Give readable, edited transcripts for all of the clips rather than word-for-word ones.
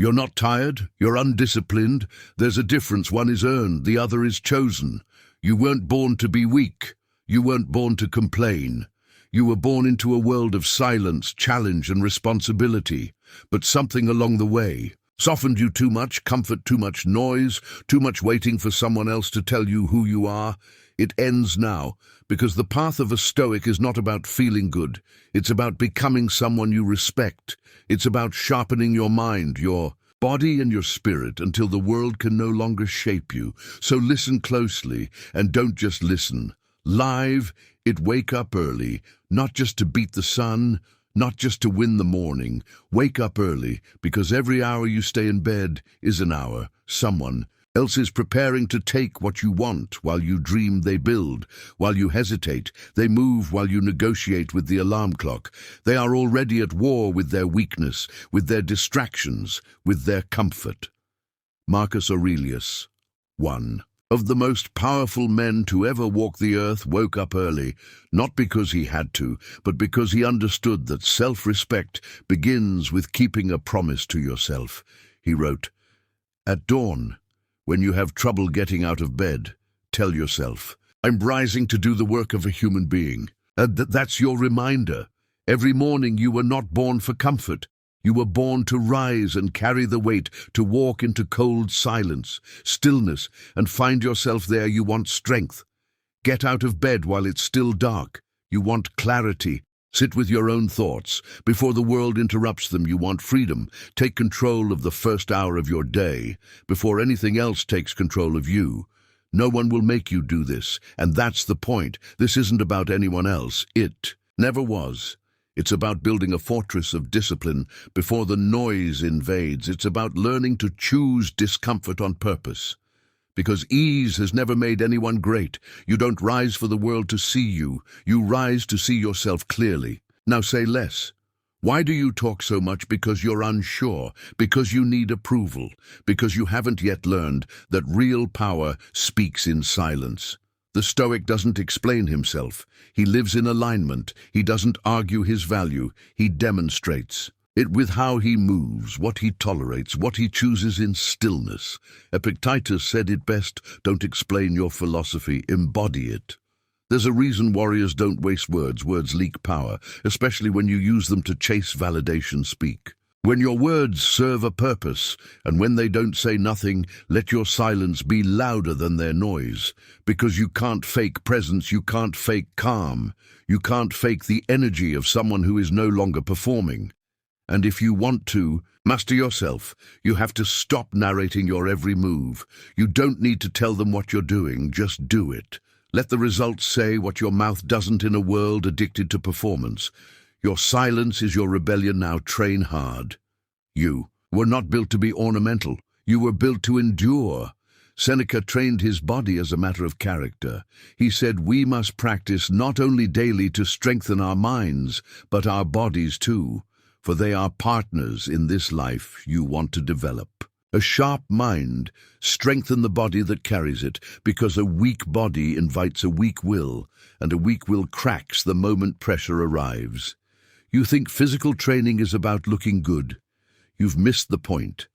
You're not tired, you're undisciplined. There's a difference. One is earned, the other is chosen. You weren't born to be weak. You weren't born to complain. You were born into a world of silence, challenge, and responsibility. But something along the way softened you. Too much comfort, too much noise, too much waiting for someone else to tell you who you are. It ends now, because the path of a Stoic is not about feeling good. It's about becoming someone you respect. It's about sharpening your mind, your body and your spirit until the world can no longer shape you. So listen closely, and don't just listen. Live, wake up early, not just to beat the sun, not just to win the morning. Wake up early, because every hour you stay in bed is an hour someone else is preparing to take what you want. While you dream, they build. While you hesitate, they move. While you negotiate with the alarm clock, they are already at war with their weakness, with their distractions, with their comfort. Marcus Aurelius, 1 of the most powerful men to ever walk the earth, woke up early, not because he had to, but because he understood that self-respect begins with keeping a promise to yourself. He wrote, "At dawn, when you have trouble getting out of bed, tell yourself, I'm rising to do the work of a human being." And that's your reminder. Every morning you were not born for comfort. You were born to rise and carry the weight, to walk into cold silence, stillness, and find yourself there. You want strength. Get out of bed while it's still dark. You want clarity. Sit with your own thoughts before the world interrupts them. You want freedom. Take control of the first hour of your day before anything else takes control of you. No one will make you do this, and that's the point. This isn't about anyone else. It never was. It's about building a fortress of discipline before the noise invades. It's about learning to choose discomfort on purpose. Because ease has never made anyone great. You don't rise for the world to see you. You rise to see yourself clearly. Now say less. Why do you talk so much? Because you're unsure. Because you need approval. Because you haven't yet learned that real power speaks in silence. The Stoic doesn't explain himself. He lives in alignment. He doesn't argue his value. He demonstrates it with how he moves, what he tolerates, what he chooses in stillness. Epictetus said it best, don't explain your philosophy, embody it. There's a reason warriors don't waste words. Words leak power, especially when you use them to chase validation. Speak when your words serve a purpose, and when they don't say nothing, let your silence be louder than their noise. Because you can't fake presence, you can't fake calm, you can't fake the energy of someone who is no longer performing. And if you want to master yourself, you have to stop narrating your every move. You don't need to tell them what you're doing, just do it. Let the results say what your mouth doesn't in a world addicted to performance. Your silence is your rebellion. Now train hard. You were not built to be ornamental. You were built to endure. Seneca trained his body as a matter of character. He said we must practice not only daily to strengthen our minds, but our bodies too, for they are partners in this life you want to develop. A sharp mind strengthens the body that carries it, because a weak body invites a weak will, and a weak will cracks the moment pressure arrives. You think physical training is about looking good. You've missed the point.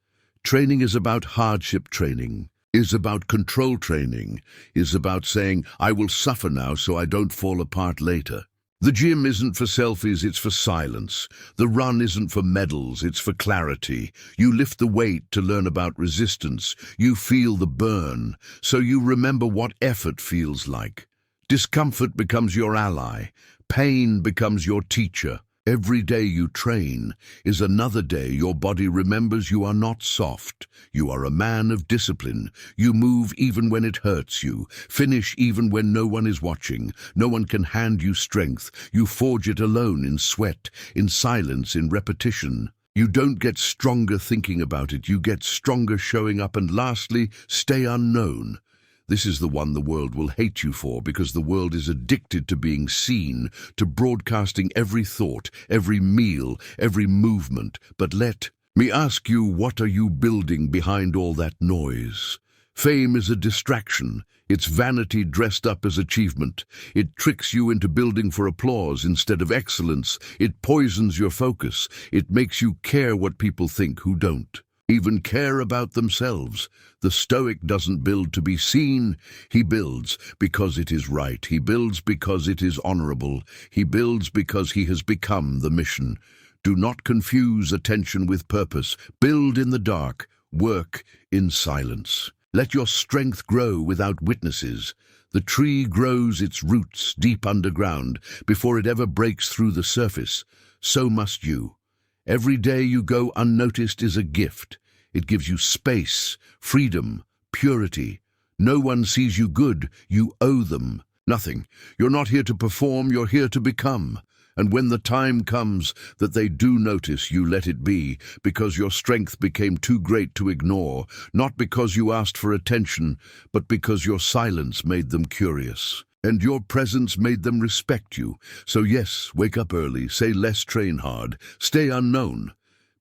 Training is about hardship. Training is about control. Training is about saying, I will suffer now so I don't fall apart later. The gym isn't for selfies, it's for silence. The run isn't for medals, it's for clarity. You lift the weight to learn about resistance. You feel the burn, so you remember what effort feels like. Discomfort becomes your ally. Pain becomes your teacher. Every day you train is another day your body remembers you are not soft. You are a man of discipline. You move even when it hurts you. Finish even when no one is watching. No one can hand you strength. You forge it alone in sweat, in silence, in repetition. You don't get stronger thinking about it. You get stronger showing up. And lastly, stay unknown. This is the one the world will hate you for, because the world is addicted to being seen, to broadcasting every thought, every meal, every movement. But let me ask you, what are you building behind all that noise? Fame is a distraction. It's vanity dressed up as achievement. It tricks you into building for applause instead of excellence. It poisons your focus. It makes you care what people think who don't. even care about themselves. The Stoic doesn't build to be seen. He builds because it is right. He builds because it is honorable. He builds because he has become the mission. Do not confuse attention with purpose. Build in the dark. Work in silence. Let your strength grow without witnesses. The tree grows its roots deep underground before it ever breaks through the surface. So must you. Every day you go unnoticed is a gift. It gives you space, freedom, purity. No one sees you good, you owe them nothing. You're not here to perform, you're here to become. And when the time comes that they do notice, you let it be, because your strength became too great to ignore, not because you asked for attention, but because your silence made them curious. And your presence made them respect you. So yes, wake up early, say less, train hard, stay unknown.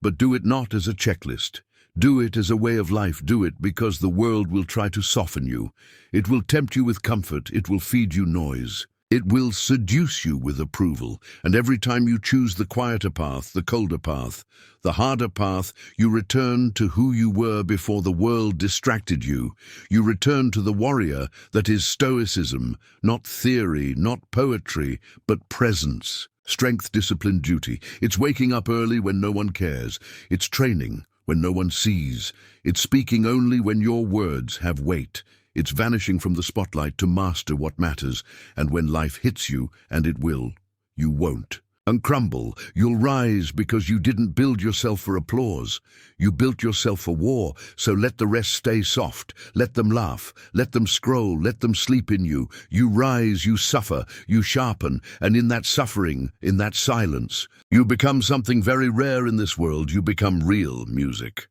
But do it not as a checklist. Do it as a way of life. Do it because the world will try to soften you. It will tempt you with comfort. It will feed you noise. It will seduce you with approval. And every time you choose the quieter path, the colder path, the harder path, you return to who you were before the world distracted you. You return to the warrior that is Stoicism, not theory, not poetry, but presence. Strength, discipline, duty. It's waking up early when no one cares. It's training when no one sees. It's speaking only when your words have weight. It's vanishing from the spotlight to master what matters, and when life hits you, and it will, you won't. And crumble, you'll rise because you didn't build yourself for applause. You built yourself for war, so let the rest stay soft. Let them laugh, let them scroll, let them sleep in you. You rise, you suffer, you sharpen, and in that suffering, in that silence, you become something very rare in this world. You become real music.